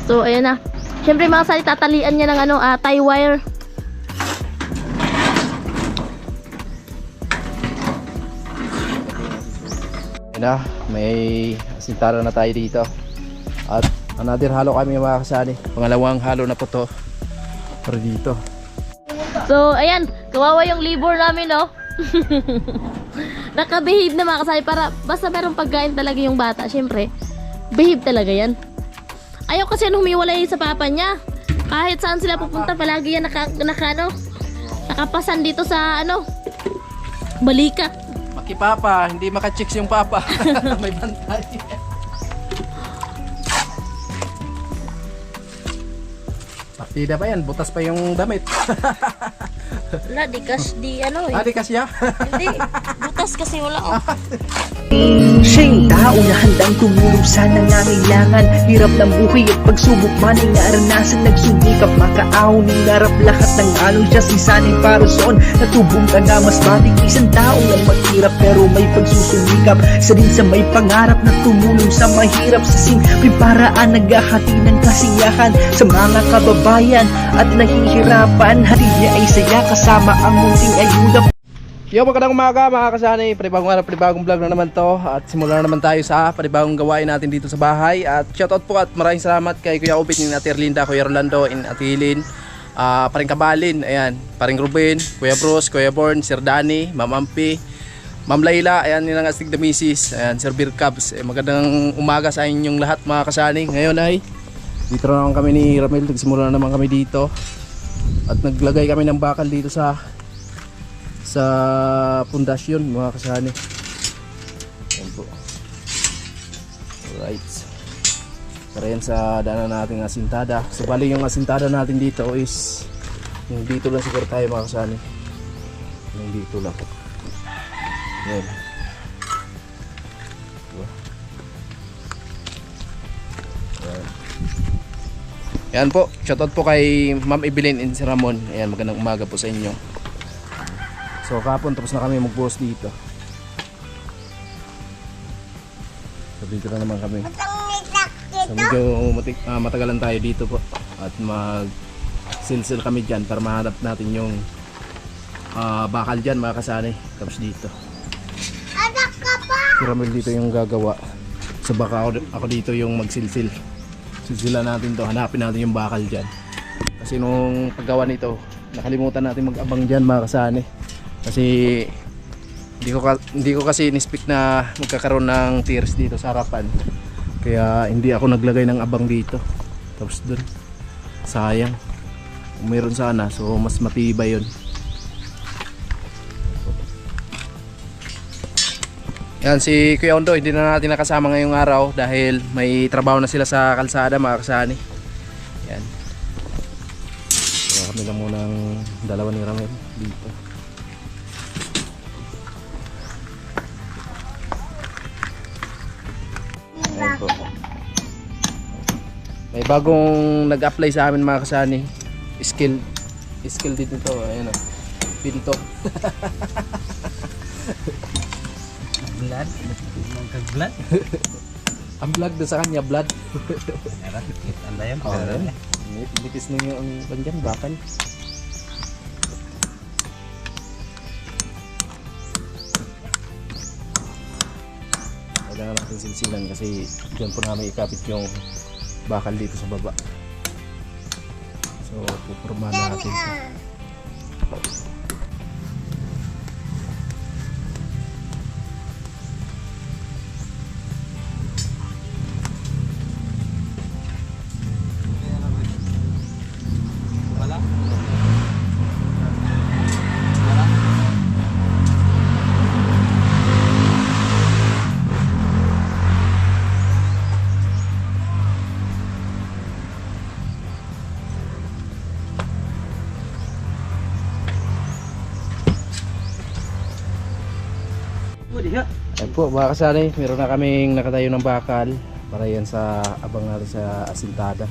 So ayan na. Syempre mga kasani, tatalian niya ng ano, tie wire. Ayan na, may asintara na tayo dito. At another halo kami mga kasani. Pangalawang halo na po to. Para dito. So ayan, kawawa yung libur namin, no? Naka-behave na mga kasani para basta merong pagkain talaga yung bata. Syempre, behave talaga yan. Ayaw kasi humiwalay sa papa niya. Kahit saan sila pupunta, palagi yan nakapasan dito sa ano, balikat. Makipapa, hindi makachicks yung papa. May bantay. Partida pa yan, butas pa yung damit. Wala, di ano eh. Adi kasya? Hindi, butas kasi wala oh. Siya yung tao na handang tumulong sa nangangailangan. Hirap ng buhay at pagsubok man ay naranasan. Nagsumikap makaahon, hinarap lahat ng alon. Siya si Sanay Parason, natubong taga mas matik. Isang tao lang maghirap pero may pagsusumikap. Isa din sa may pangarap na tumulong sa mahirap. Sa simpleng paraan naghahati ng kasiyahan sa mga kababayan at nahihirapan. Hati niya ay saya kasama ang munting ayuda. Yo, magandang umaga mga kasani. Panibagong vlog na naman to. At simulan na naman tayo sa panibagong gawain natin dito sa bahay. At shoutout po at maraming salamat kay Kuya Upit, ni Ate Erlinda, Kuya Rolando, in Ate Hilin, paring Kabalin, ayan, paring Ruben, Kuya Bruce, Kuya Born, Sir Danny, Ma'am Ampi, Ma'am Layla, ayan, nilang astig the misis, ayan, Sir Beer Cubs. Magandang umaga sa inyong lahat mga kasani. Ngayon ay dito na naman kami ni Ramel. Nagsimula na naman kami dito. At naglagay kami ng bakal dito sa pundasyon mga kasani. Ayan po. Alright. Para yan sa daanan natin asintada. So bali yung asintada natin dito is yung dito lang siguro tayo mga kasani. Yung dito lang. Ayan. Ayan. Ayan po. Shoutout po kay Ma'am Evelyn and si Ramon. Ayan, magandang umaga po sa inyo. So kapon tapos na kami magbuhos dito. So dito na naman kami. So medyo matagalan tayo dito po. At mag-silsil kami dyan para mahanap natin yung bakal dyan mga kasani. Tapos dito si Ramel dito yung gagawa. So baka ako dito yung magsilsil. Silsila natin to, hanapin natin yung bakal dyan. Kasi nung paggawa nito nakalimutan natin mag-abang dyan mga kasani. Kasi hindi ko kasi in-expect na magkakaroon ng tiers dito sa harapan. Kaya hindi ako naglagay ng abang dito. Tapos dun, sayang. Kung meron sana, so mas matibay yun. Yan, si Kuya Ondo, hindi na natin nakasama ngayong araw dahil may trabaho na sila sa kalsada mga kasani. Yan. Kaya kami lang muna ang dalawa ni Ramel dito. Ayan po. May bagong nag-apply sa amin mga kasani. Skill dito to. Ayan o. Pinto. Blood? Blood? Ang vlog doon sa kanya, blood. Anda yan? Oh, bitis na yung bandyan, bakal. Kailangan natin silsilan kasi dyan po namin ikapit yung bakal dito sa baba. So pupurmahan natin siya. Ayan po mga kasani, meron na kaming nakatayo ng bakal para yan sa abang natin sa asintada.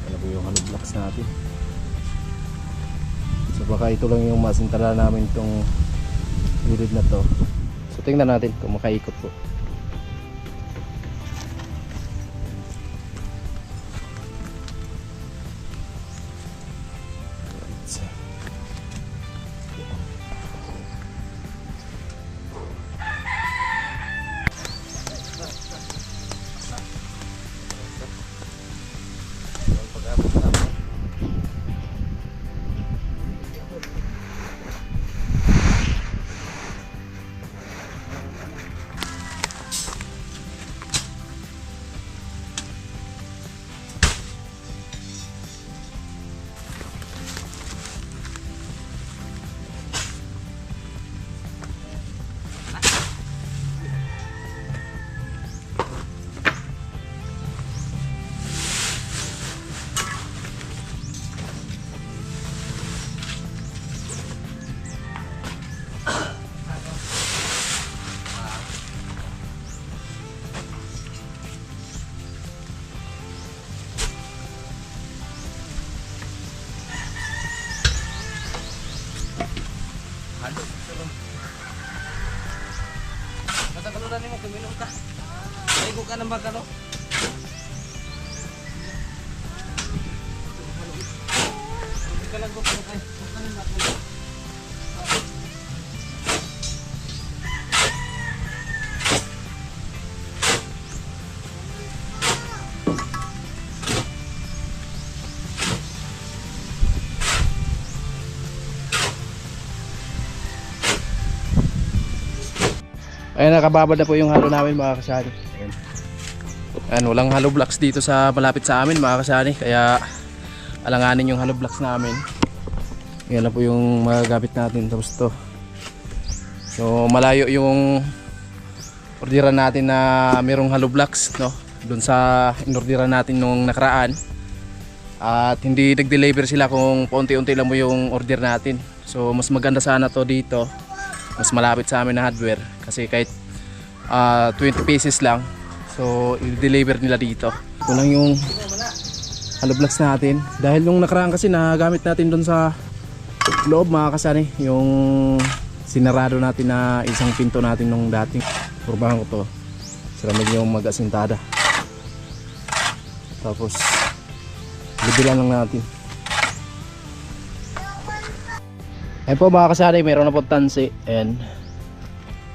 Ano po yung hollow blocks natin. So baka ito lang yung masintala namin itong gilid na to. So tingnan natin kung makaikot po. ka ng baka no? Ayan, nakababad na po yung halo namin mga kasani. Ayan, walang hollow blocks dito sa malapit sa amin mga kasani, kaya alanganin yung hollow blocks namin. Yan lang po yung magagamit natin. Tapos to, so malayo yung orderan natin na mayroong hollow blocks, no? Doon sa inorderan natin nung nakaraan. At hindi nag-deliver sila kung paunti-unti lang mo yung order natin. So mas maganda sana to dito, mas malapit sa amin na hardware, kasi kahit 20 pieces lang, so i-deliver nila dito. Ito lang yung hollow blocks natin, dahil nung nakaraan kasi nagamit natin doon sa loob mga kasani, yung sinarado natin na isang pinto natin nung dating kurbahan ko to, siramig yung mag-asintada. Tapos bibilan lang natin. Ayun po mga kasari, mayroon na po tansi, and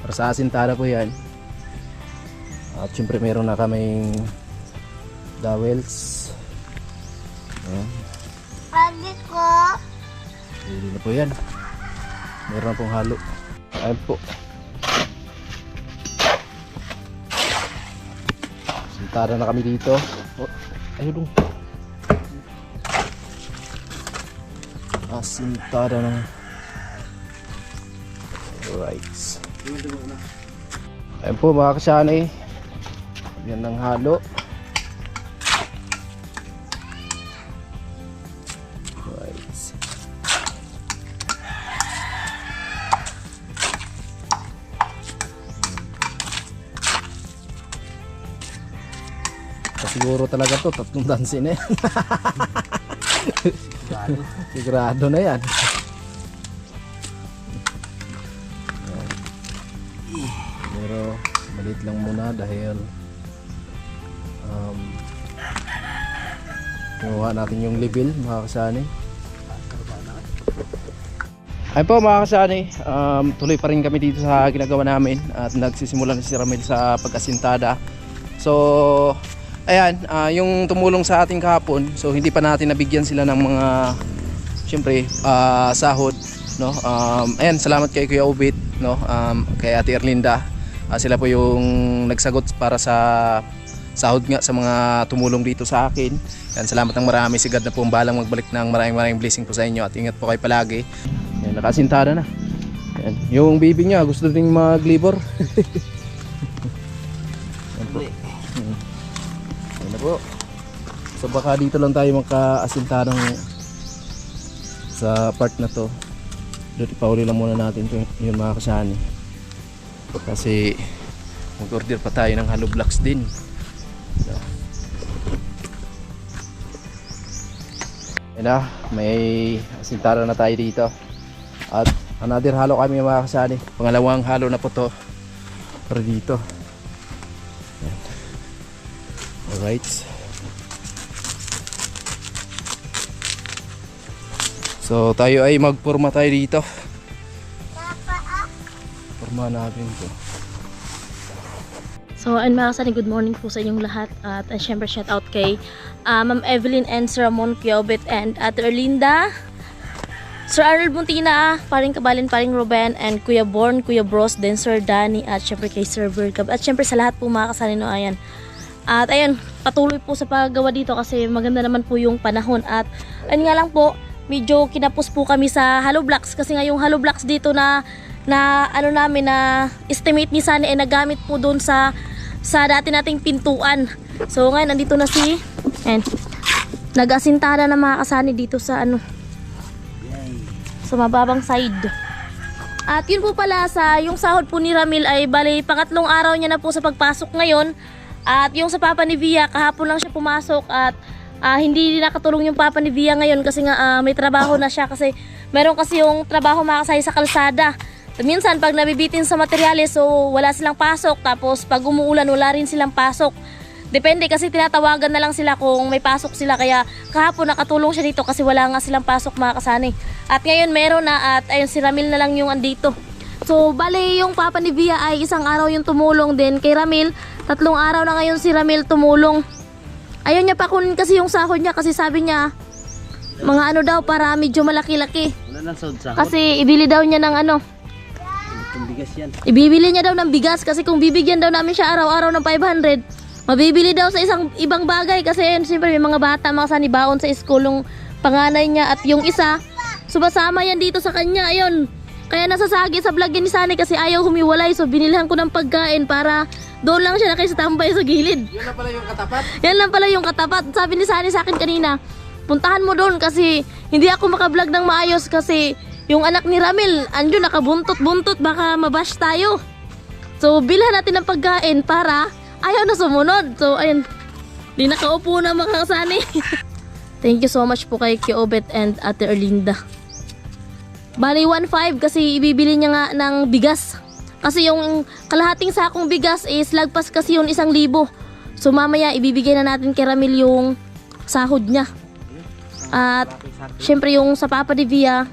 para sa asintada po yan. At syempre mayroon na kaming dowels. Ayan. Pagit ko. Pwede na po yan. Mayroon na pong halo. Ayun po. Asintada na kami dito. Oh, ayun dong. Asintada na. Alright. Ayun po mga kasyani, yan ng halo. Alright. Siguro talaga to, 3 dansi na yan. Sigurado na yan. Pero maliit lang muna dahil kinuha natin yung level mga kasani. Ayun po mga kasani, tuloy pa rin kami dito sa ginagawa namin at nagsisimula na si Ramil sa pag-asintada. So ayan, yung tumulong sa ating kahapon, so hindi pa natin nabigyan sila ng mga syempre sahod, no? Ayan, salamat kay Kuya Ubit, no? Kay Ate Erlinda. Sila po yung nagsagot para sa sahod nga sa mga tumulong dito sa akin. Yan, salamat ng marami. Si God na po ang balang magbalik ng maraming blessing po sa inyo, at ingat po kayo palagi. Yan, nakasintada na. Yan. Yung baby niya gusto ding mag-labor. Yan po. Yan na po. So baka dito lang tayo magka-asintada sa part na to. Dito ipauli lang muna natin ito, yung mga kasani. Kasi mag-order pa tayo ng hollow blocks din. So, yan na, may asintada na tayo dito. At another halo kami mga kasani. Pangalawang halo na po to para dito. Yan. Alright. So tayo ay magpurma tayo dito. Purma natin to. So, and mga kasani, good morning po sa inyong lahat. At syempre shout out kay Ma'am Evelyn and Sir Ramon Piobet and Ate Erlinda, Sir Arnold Buntina, paring Kabalin, paring Ruben, and Kuya Born, Kuya Bros, then Sir Danny, at syempre kay Sir Bergab. At syempre sa lahat po mga kasani, no, ayan. At ayun, patuloy po sa paggawa dito kasi maganda naman po yung panahon. At ayun nga lang po, medyo kinapos po kami sa hollow blocks kasi nga yung hollow blocks dito na ano namin na estimate ni Sunny ay nagamit po doon sa dati nating pintuan. So ngayon nandito na si nag-asintada na mga kasani dito sa sa mababang side. At yun po pala, sa yung sahod po ni Ramil ay bali pangatlong araw niya na po sa pagpasok ngayon. At yung sa Papa ni Via, kahapon lang siya pumasok at hindi nakatulong yung Papa ni Via ngayon kasi nga may trabaho na siya kasi meron kasi yung trabaho makasay sa kalsada. minsan pag nabibitin sa materyales, so wala silang pasok. Tapos pag umuulan, wala rin silang pasok. Depende kasi tinatawagan na lang sila kung may pasok sila. Kaya kahapon nakatulong siya dito kasi wala nga silang pasok mga kasani. At ngayon meron na at ayun si Ramil na lang yung andito. So bale yung papa ni Via ay isang araw yung tumulong din kay Ramil. 3 araw na ngayon si Ramil tumulong. Ayaw niya pa kunin kasi yung sahod niya kasi sabi niya mga ano daw para medyo malaki-laki. Kasi ibili daw niya ng ano. Ibibili niya daw ng bigas kasi kung bibigyan daw namin siya araw-araw ng 500, mabibili daw sa isang ibang bagay kasi yun, siyempre may mga bata mga sanibaon sa school yung panganay niya at yung isa sumasama yan dito sa kanya. Ayun, kaya nasasagi sa vlog ni Sunny kasi ayaw humiwalay, so binilhan ko ng pagkain para doon lang siya nakisatambay sa gilid. Yan lang pala yung katapat. Yan lang pala yung katapat. Sabi ni Sunny sa akin kanina, puntahan mo doon kasi hindi ako makablog ng maayos kasi yung anak ni Ramil andyo nakabuntot-buntot, baka mabash tayo. So bilhan natin ng pagkain para ayaw na sumunod. So ayun, di nakaupo na mga kasani. Thank you so much po kay Kiobet and Ate Erlinda. Bali 1.5 kasi ibibili niya nga ng bigas. Kasi yung kalahating sakong bigas is lagpas kasi yun 1,000. So mamaya ibibigay na natin kay Ramil yung sahod niya. At syempre yung sa papa ni Via,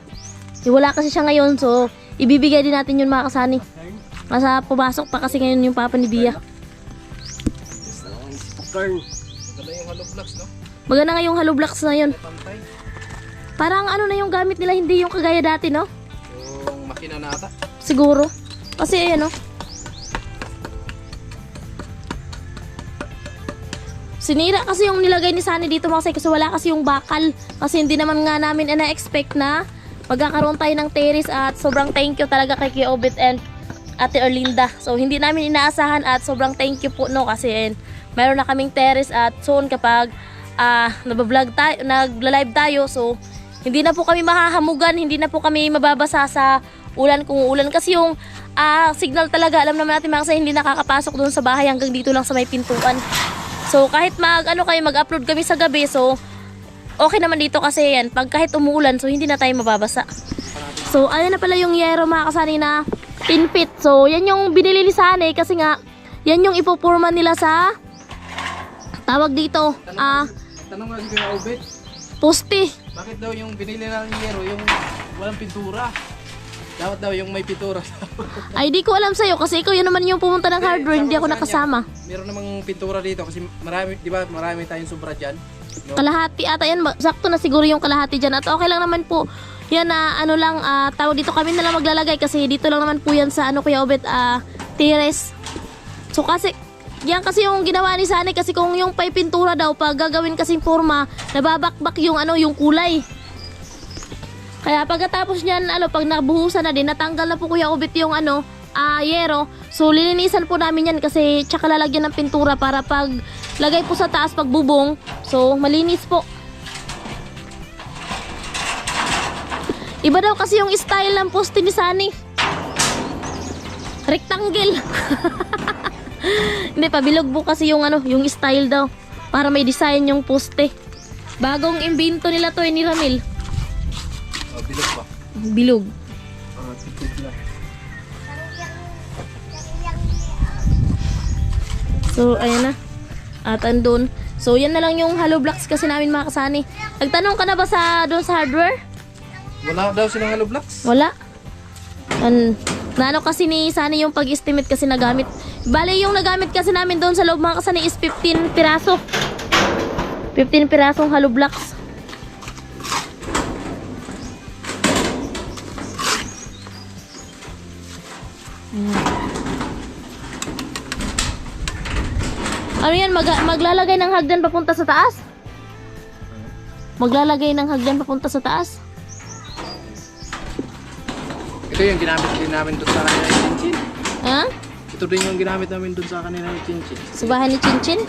wala kasi siya ngayon, so ibibigay din natin yun mga kasani. Masa pumasok pa kasi ngayon yung papa ni Via. Maganda yung hollow blocks, no? Maganda nga yung hollow blocks na yun. Pantay. Parang ano na yung gamit nila, hindi yung kagaya dati, no? Yung makina na ata. Siguro. Kasi ayan, no? Sinira kasi yung nilagay ni Sunny dito mga kasi wala kasi yung bakal. Kasi hindi naman nga namin na-expect na magkakaroon tayo ng terrace at sobrang thank you talaga kay Kiobet and Ate Erlinda. So hindi namin inaasahan at sobrang thank you po, no? Kasi meron na kaming terrace at soon kapag nagla-vlog tayo, nagla-live tayo, so hindi na po kami mahahamugan, hindi na po kami mababasa sa ulan kung uulan kasi yung signal talaga, alam naman natin mga kasi hindi nakakapasok doon sa bahay hanggang dito lang sa may pintuan. So kahit mag-upload kami sa gabi, so okay naman dito kasi yan, pag kahit umuulan, so hindi na tayo mababasa. So ayan na pala yung yero mga kasani na 10 feet. So yan yung binili ni Sunny kasi nga yan yung ipupurma nila sa tawag dito, Tanong nga si Kuya Obet, poste. bakit daw yung binili ng yero yung walang pintura? Dapat daw yung may pintura. Ay di ko alam sa'yo kasi ikaw yun naman yung pumunta ng hardware, hindi ako nakasama. Meron namang pintura dito kasi marami, di ba, marami tayong sobra dyan. No? Kalahati ata yan, sakto na siguro yung kalahati dyan at okay lang naman po. Yan na ano lang, tawag dito kami na lang maglalagay kasi dito lang naman po yan sa ano Kuya Obet, terrace. So kasi yan kasi yung ginawa ni Sunny kasi kung yung pay pintura daw pag gagawin kasing forma, nababakbak yung ano yung kulay. Kaya pagkatapos niyan pag nabuhusan na din, natanggal na po Kuya Obet yung yero. So lilinisan po namin yan kasi tsaka lalagyan ng pintura para pag lagay po sa taas pag bubong, so malinis po. Iba daw kasi yung style ng poste ni Sunny. Rectangle. Hindi, pabilog po kasi yung yung style daw para may design yung poste. Bagong imbento nila to ni Ramil. Bilog ba? Bilog. Tipid na. So ayan na. At andun. So yan na lang yung hollow blocks kasi namin mga kasani. Nagtanong ka na ba doon sa hardware? Wala daw silang hollow blocks? Wala. Naano kasi ni Sunny yung pag-estimate kasi nagamit. Bale yung nagamit kasi namin doon sa loob mga kasani is 15 piraso. 15 pirasong hollow blocks. Ano yan? Maglalagay ng hagdan papunta sa taas? Maglalagay ng hagdan papunta sa taas? Ito yung ginamit din namin doon sa kanila ni Chinchin. Ha? Ito din yung ginamit namin doon sa kanila ni Chinchin. Sa bahay ni Chinchin?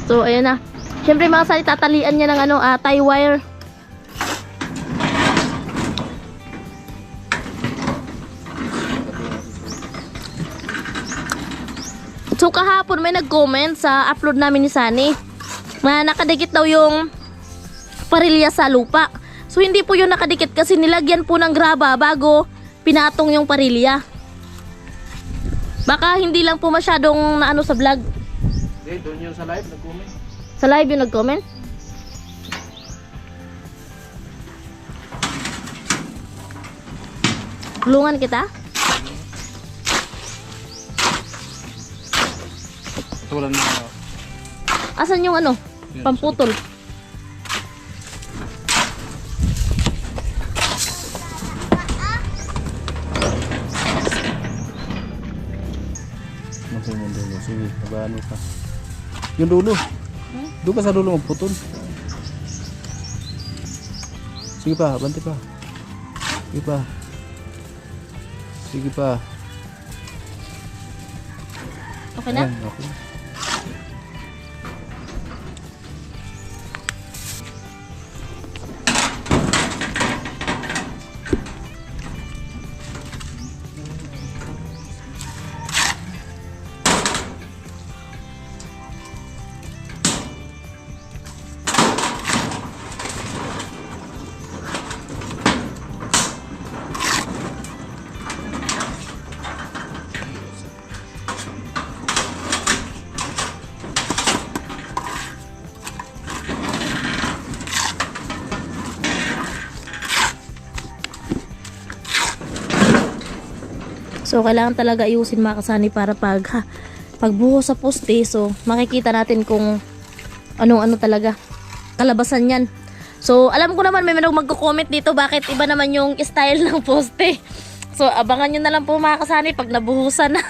So, ayan na. Siyempre mga sali, tatalian niya ng tie wire. So kahapon may nag-comment sa upload namin ni Sunny na nakadikit daw yung parilya sa lupa. So hindi po yun nakadikit kasi nilagyan po ng graba bago pinatong yung parilya. Baka hindi lang po masyadong naano sa vlog. Hindi, doon yun sa live, nag-comment. Sa live yung nag-comment. Tulungan kita? Tulan na. Asan yung ano? Pamputol. Masay mo dulo. Sige, nabano ka. Yung dulo. Doon ka sa dulo magputol. Sige pa, banti pa. Sige pa. Sige pa. Okay na? Ayan, okay. So kailangan talaga ayusin mga kasani para pagbuhos sa poste, so makikita natin kung ano-ano talaga kalabasan yan. So alam ko naman may magko-comment dito bakit iba naman yung style ng poste. So abangan nyo na lang po mga kasani pag nabuhusan na.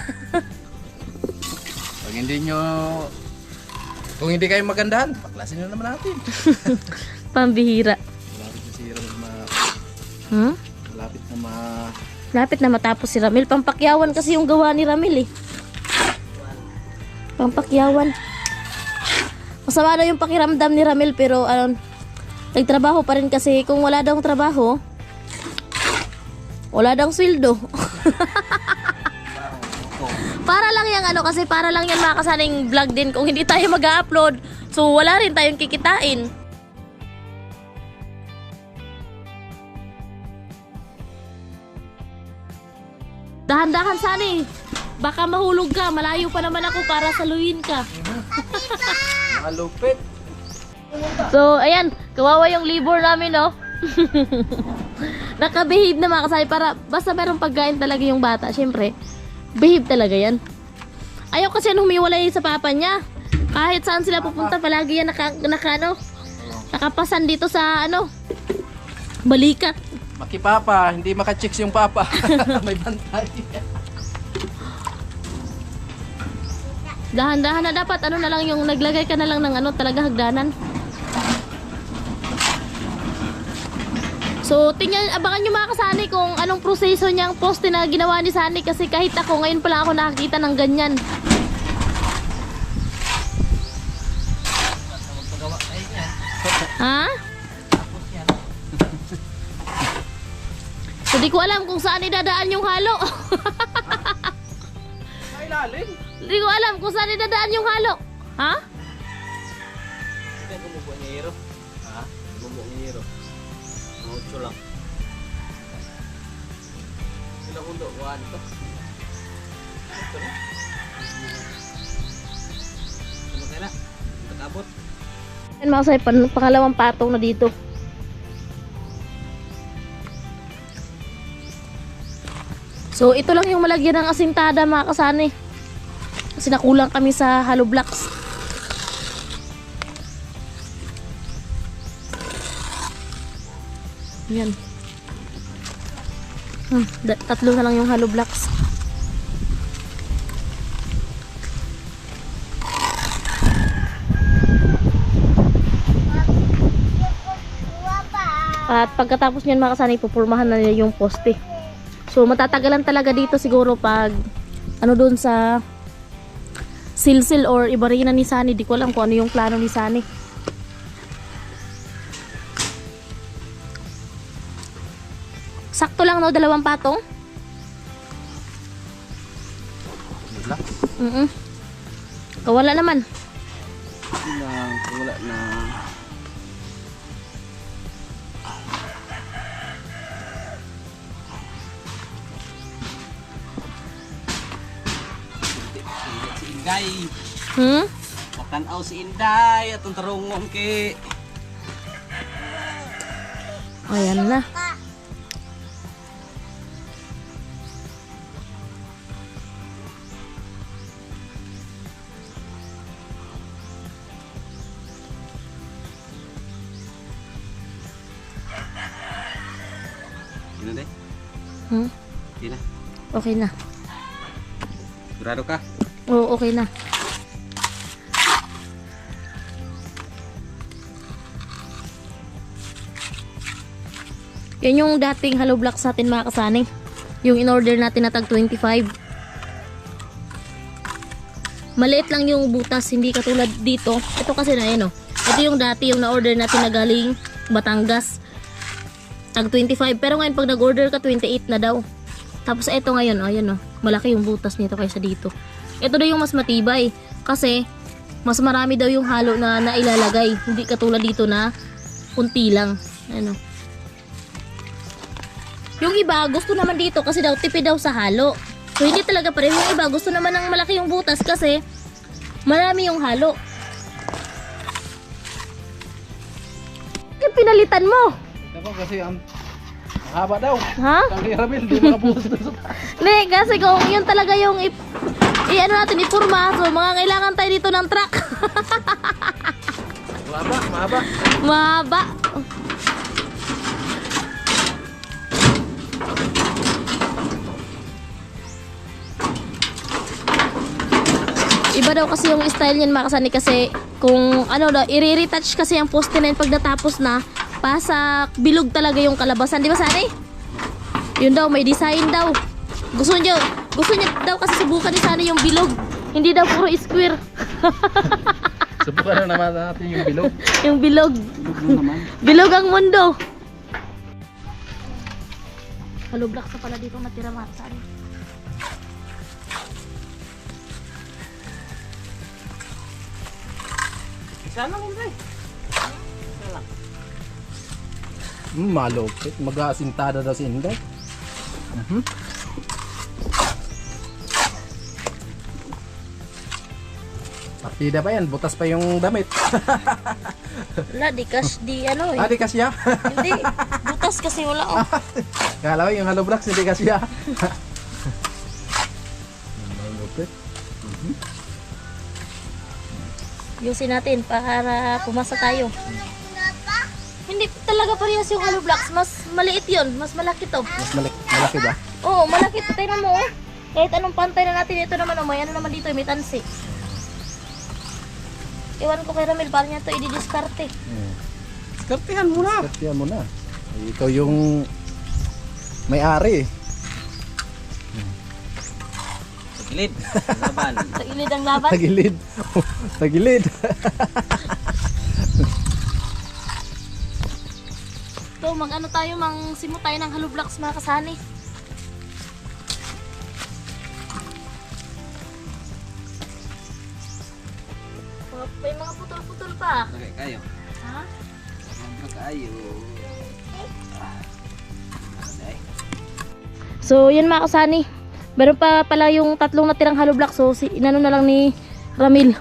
Pag hindi nyo, kung hindi kayo magandahan, paklasin nyo naman natin. Pambihira. Malapit na si Ramil malapit na Lapit na matapos si Ramil. Pampakyawan kasi yung gawa ni Ramil eh. Pampakyawan. Masama na yung pakiramdam ni Ramil pero nagtrabaho pa rin kasi kung wala daw trabaho, wala daw sweldo. Para lang yan kasi para lang yan makasaning vlog din kung hindi tayo mag-upload. So wala rin tayong kikitain. Dahan-dahan Sunny. Baka mahulog ka. Malayo pa naman ako para saluhin ka. malupit. So, ayan. Kawawa yung libur namin, no? Naka-behave na mga kasali para basta merong pagkain talaga yung bata. Siyempre, behave talaga yan. Ayaw kasi humiwalay sa papa niya. Kahit saan sila pupunta, palagi yan nakapasan dito sa balikat. Makipapa, hindi makachicks yung papa. May bantay. Dahan-dahan na dapat. Na lang yung naglagay ka na lang ng talaga hagdanan. So, abangan nyo mga kasani kung anong proseso niyang poste na ginawa ni Sunny kasi kahit ako, ngayon pala ako nakakita ng ganyan. Ha? So, di ko alam kung saan idadaan yung halo. May lalim. Di ko alam kung saan idadaan yung halo. Ha? Hindi, bumubuo niya hero. Ha? Bumubuo niya hero. Mucho lang. Sila kundo, kuha nito. Ito na. Ano kaya na? Pag-abot. Yan mga kasay, pangalawang patong na dito. So, ito lang yung malagyan ng asintada mga kasani. Kasi nakulang kami sa hollow blocks. Yan. Tatlo na lang yung hollow blocks. At pagkatapos niyan mga kasani, pupurmahan na nila yung poste. So matatagalan talaga dito siguro pag doon sa silsil or iba rin na ni Sunny. Di ko alam kung ano yung plano ni Sunny. Sakto lang no, 2 patong. Kawala naman. Wala na. Si Inday. Hmm? Matanaw si Inday. Atong tarungon kay. Ayan na. Yun na, Day. Hmm? Yun na. Okay na. Sigurado ka? Oo, okay na. Yan yung dating hollow blocks natin mga kasani. Yung in-order natin na tag 25. Maliit lang yung butas, hindi katulad dito. Ito kasi na yan, oh. Ito yung dati yung na-order natin na galing Batangas. Tag 25. Pero ngayon pag nag-order ka, 28 na daw. Tapos ito ngayon, oh, ayan, oh. Malaki yung butas nito kaysa dito. Ito daw yung mas matibay. Kasi mas marami daw yung halo na nailalagay. Hindi katulad dito na kunti lang. Ano. Yung iba, gusto naman dito kasi daw tipid daw sa halo. So hindi talaga pareho. Yung iba, gusto naman ng malaki yung butas kasi marami yung halo. Yung pinalitan mo. Ako kasi ang haba daw. Ha? Kang Ramil, di makapusos doon sa taas. Hindi, kasi kung yun talaga yung ano natin, ipurma. So mga kailangan tayo dito ng truck. Mahaba. Mahaba. Iba daw kasi yung style niyan mga kasani kasi kung ano daw, i-retouch kasi ang poste na yun pag natapos na, pasak, bilog talaga yung kalabasan. Di ba Sani? Yun daw, may design daw. Gusto niya daw kasi subukan ni Sani yung bilog. Hindi daw puro square. Subukan na naman natin yung bilog. Yung bilog. naman. Bilog ang mundo. Hollow blocks na pala dito natira mga kasani. Sana mo, Inday. Malupit. Mag-aasintada daw si Inday. Partida pa yan. Butas pa yung damit. Wala, di ano eh. Di kasya. Hindi, butas kasi wala oh. Kala ko yung hollow blocks hindi kasya. Malupit. Yusin natin para pumasa tayo. Hindi talaga parehas yung hollow blocks. Mas maliit yun. Mas malaki to. Mas malaki ba? Oo, malaki to. Tingnan mo oh. Kahit anong pantay na natin. Ito naman oh. May ano naman dito. May tansi. Iwan ko kay Ramil. Paano niya to i-discarte. Skartihan mo na. Kasya mo na. Ikaw yung may-ari. Gilid. Laban. Sa ilid ang laban. Tagilid. Tagilid. So, mag-ano tayo. Mang-simot tayo ng hollow blocks mga kasani. May mga putol-putol pa. Lagay kayo. Ha? Lagay kayo. Aday. So, yun mga kasani. Meron pa pala yung tatlong natirang hollow block. So, inano na lang ni Ramil.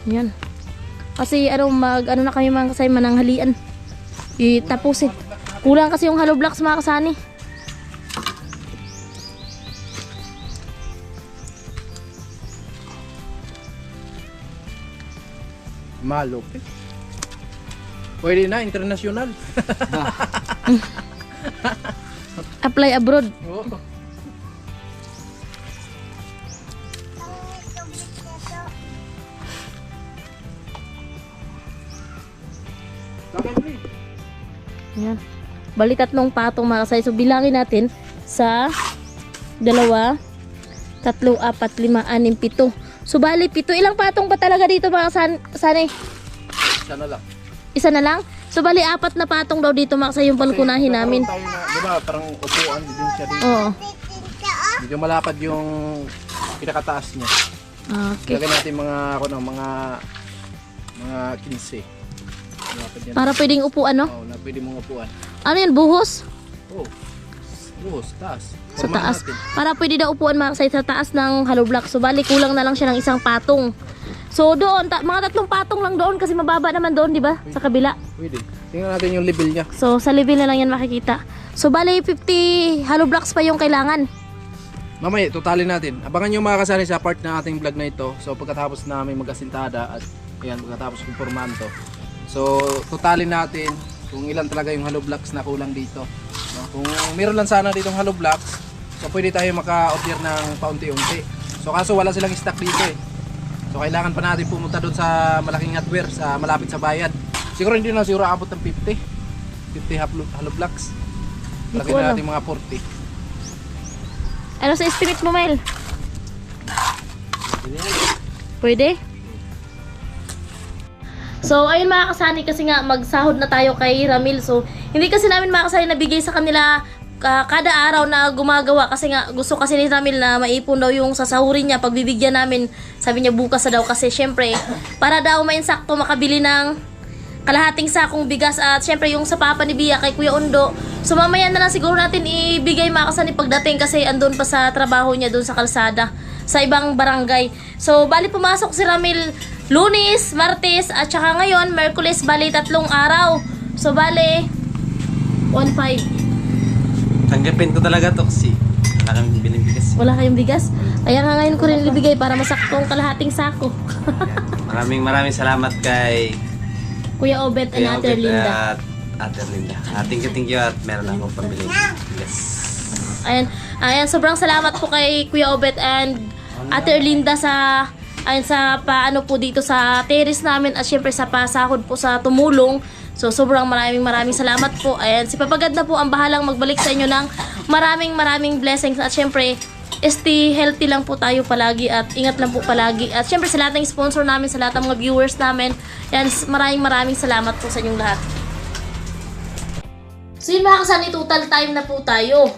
Yan. Kasi ano na kami mga kasay mananghalian. Itapusin. Kulang kasi yung hollow blocks mga kasani. Malupit. Pwede na, international. Apply abroad. Oo. Yan. Bali tatlong patong mga kasay. So bilangin natin sa 2, 3, 4, 5, 6, 7. So bali 7. Ilang patong ba talaga dito mga kasani? Sana lang. Isa na lang? So bali 4 na patong daw dito mga kasay yung balkonahin namin. Tayo na, diba, parang upuan din siya dito. Oo. Medyo malapad yung pinakataas niya. Okay. Lagyan natin mga 15. Malapad yan. Para pwedeng upuan, no? Oo, na pwede mong upuan. Ano yan, buhos? Oh. Buhos, taas. Sa Formahan taas. natin. Para pwede daw upuan mga kasay sa taas ng hollow block. So bali kulang na lang siya ng isang patong. So doon, mga 3 patong lang doon kasi mababa naman doon, di ba? Sa kabila. Pwede. Tingnan natin yung level niya. So sa level na lang yan makikita. So bali 50 hollow blocks pa yung kailangan. Mamaya, totalin natin. Abangan nyo mga kasari sa part ng ating vlog na ito. So pagkatapos namin mag-asintada at ayan, pagkatapos kong formahan to. So totalin natin kung ilan talaga yung hollow blocks na kulang dito. No? Kung meron lang sana ditong hollow blocks, so pwede tayo maka-order ng paunti-unti. So kaso wala silang stock dito eh. So kailangan pa natin pumunta doon sa malaking hardware, sa malapit sa bayan. Siguro hindi na siguro abot ng 50 hollow blocks. Lagyan na natin mga 40. Ano sa estimate mo, Mel? Pwede? So, ayun mga kasani, kasi nga magsahod na tayo kay Ramil. So, hindi kasi namin mga kasani nabigay sa kanila kada araw na gumagawa. Kasi nga, gusto kasi ni Ramil na maipon daw yung sasahurin niya. Pagbibigyan namin, sabi niya bukas na daw. Kasi syempre, para daw mainsakto makabili ng kalahating sakong bigas at syempre yung sa papa ni Bia kay Kuya Undo. So mamaya na lang siguro natin ibigay mga kasani pagdating kasi andun pa sa trabaho niya doon sa kalsada sa ibang barangay. So bali pumasok si Ramil Lunes, Martes at saka ngayon Merkules, bali 3 araw. So bali 1.5. Tanggapin ko talaga to kasi wala kami biling bigas. Wala kayong bigas? Kaya nga ngayon ko rin ibigay para masaktong kalahating sako. Maraming salamat kay Kuya Obet and Kuya Ate Obet Linda. at Ate Linda. Thank you at meron akong pambiling bigas. Ayan, sobrang salamat po kay Kuya Obet and Ate Erlinda sa paano po dito sa terrace namin at syempre sa pasahod po sa tumulong. So sobrang maraming salamat po. Ayan, si Papagad na po ang bahalang magbalik sa inyo ng maraming blessings at syempre stay healthy lang po tayo palagi at ingat lang po palagi. At syempre sa lahat ng sponsor namin, sa lahat ng mga viewers namin, yan, maraming salamat po sa inyong lahat. So yun mga kasani, total time na po tayo.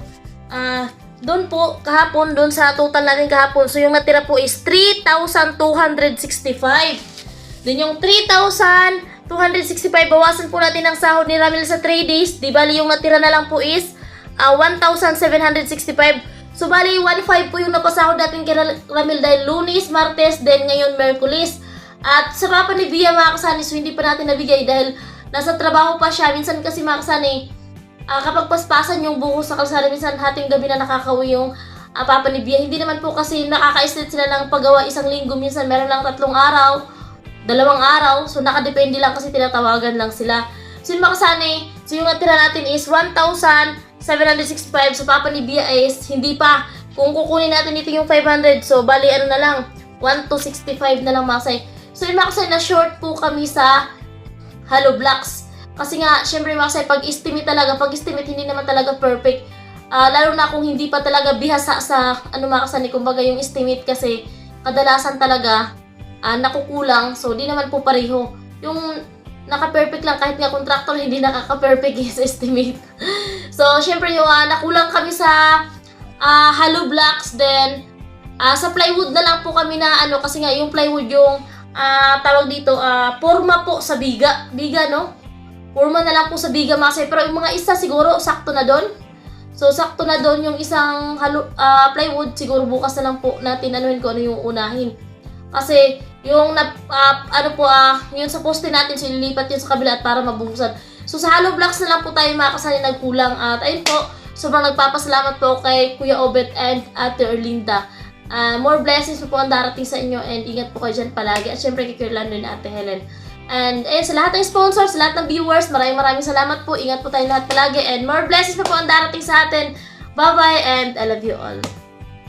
Doon po, kahapon, doon sa total natin kahapon, so yung natira po is 3,265. Then yung 3,265, bawasan po natin ang sahod ni Ramil sa 3 days. Di bali yung natira na lang po is 1,765. So bali 1,500 po yung napasahod natin kay Ramil dahil Lunes, Martes, then ngayon Merkulis. At sa papa ni Bia mga kasani, so hindi pa natin nabigay dahil nasa trabaho pa siya. Minsan kasi mga kasani, kapag paspasan yung buko sa kalsada, minsan hating gabi na nakakauwi yung papa ni Bia. Hindi naman po kasi nakaka-slate sila ng paggawa isang linggo. Minsan meron lang 3 araw, 2 araw. So nakadepende lang kasi tinatawagan lang sila. So yun mga kasani, so yung natira natin is 1,765. So papa ni Bia is hindi pa. Kung kukunin natin dito yung 500, so bali ano na lang, 1,265 na lang mga kasani. So yun mga kasani, na short po kami sa hollow blocks. Kasi nga, syempre mga kasay, pag-estimate hindi naman talaga perfect. Lalo na kung hindi pa talaga bihasa sa, mga kasani, kumbaga yung estimate kasi, kadalasan talaga, nakukulang. So, di naman po pareho. Yung naka-perfect lang, kahit nga contractor, hindi nakaka-perfect sa estimate. So, syempre yung nakulang kami sa hollow blocks, then, sa plywood na lang po kami na, kasi nga, yung plywood yung, tawag dito, forma po sa biga, no? Forma na lang po sa biga mga kasay. Pero yung mga isa siguro sakto na doon. So sakto na doon yung isang plywood. Siguro bukas na lang po natin anuhin kung ano yung unahin. Kasi yung yung sa poste natin, so ililipat yun sa kabila at para mabuhusan. So sa hollow blocks na lang po tayo mga kasali nagkulang. At ayun po, sobrang nagpapasalamat po kay Kuya Obet and Ate Erlinda. More blessings po ang darating sa inyo and ingat po kayo dyan palagi. At syempre kay Kuya Orlando and Ate Helen. And sa lahat ng sponsors, sa lahat ng viewers, maraming salamat po. Ingat po tayo lahat palagi. And more blessings pa po ang darating sa atin. Bye-bye and I love you all.